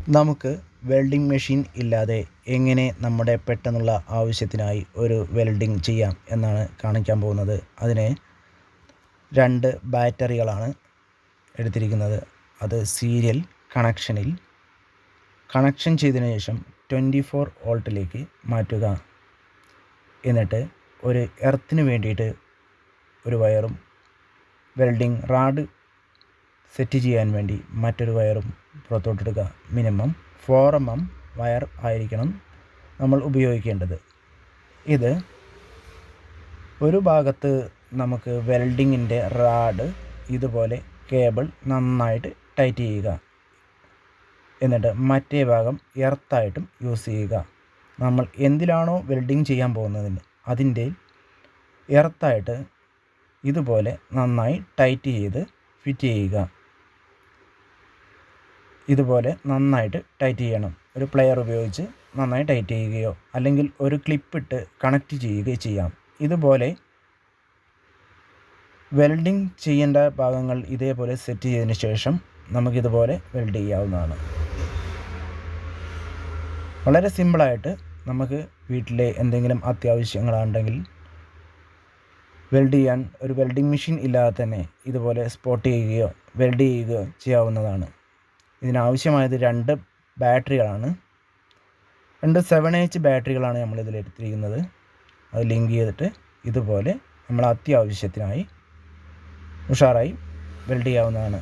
നമുക്ക് welding machine ഇല്ലാതെ എങ്ങനെ നമ്മുടെ പെട്ടെന്നുള്ള ആവശ്യത്തിനായി ഒരു വെൽഡിംഗ് ചെയ്യാം എന്നാണ് കാണിക്കാൻ പോകുന്നത്. അതിന് 2 ബാറ്ററികളാണ് എടുത്തിരിക്കുന്നത്. അത് സീരിയൽ കണക്ഷൻ ചെയ്തതിനു ശേഷം 24 വോൾട്ടിലേക്ക് മാറ്റുക. എന്നിട്ട് ഒരു എർത്തിന് വേണ്ടിയിട്ട് ഒരു വയറും വെൽഡിംഗ് റാഡ് സെറ്റ് ചെയ്യാൻ വേണ്ടി മറ്റൊരു വയറും പുറത്തോട്ടെടുക്കുക. മിനിമം 4 mm വയർ ആയിരിക്കണം നമ്മൾ ഉപയോഗിക്കേണ്ടത്. ഇത് ഒരു ഭാഗത്ത് നമുക്ക് വെൽഡിങ്ങിൻ്റെ റാഡ് ഇതുപോലെ കേബിൾ നന്നായിട്ട് ടൈറ്റ് ചെയ്യുക. എന്നിട്ട് മറ്റേ ഭാഗം എർത്തായിട്ടും യൂസ് ചെയ്യുക. നമ്മൾ എന്തിലാണോ വെൽഡിങ് ചെയ്യാൻ പോകുന്നതിന് അതിൻ്റെ എർത്തായിട്ട് ഇതുപോലെ നന്നായി ടൈറ്റ് ചെയ്ത് ഫിറ്റ് ചെയ്യുക. ഇതുപോലെ നന്നായിട്ട് ടൈറ്റ് ചെയ്യണം. ഒരു പ്ലെയർ ഉപയോഗിച്ച് നന്നായി ടൈറ്റ് ചെയ്യുകയോ അല്ലെങ്കിൽ ഒരു ക്ലിപ്പിട്ട് കണക്റ്റ് ചെയ്യുകയോ ചെയ്യാം. ഇതുപോലെ വെൽഡിങ് ചെയ്യേണ്ട ഭാഗങ്ങൾ ഇതേപോലെ സെറ്റ് ചെയ്തതിന് ശേഷം നമുക്കിതുപോലെ വെൽഡ് ചെയ്യാവുന്നതാണ്. വളരെ സിമ്പിളായിട്ട് നമുക്ക് വീട്ടിലെ എന്തെങ്കിലും അത്യാവശ്യങ്ങളുണ്ടെങ്കിൽ വെൽഡ് ചെയ്യാൻ ഒരു വെൽഡിംഗ് മെഷീൻ ഇല്ലാതെ തന്നെ ഇതുപോലെ സ്പോട്ട് ചെയ്യുകയോ വെൽഡ് ചെയ്യുകയോ ചെയ്യാവുന്നതാണ്. ഇതിനാവശ്യമായത് 2 ബാറ്ററികളാണ്. 2 7H ബാറ്ററികളാണ് നമ്മളിതിൽ എടുത്തിരിക്കുന്നത്. അത് ലിങ്ക് ചെയ്തിട്ട് ഇതുപോലെ നമ്മൾ അത്യാവശ്യത്തിനായി ഉഷാറായി വെൽഡ് ചെയ്യാവുന്നതാണ്.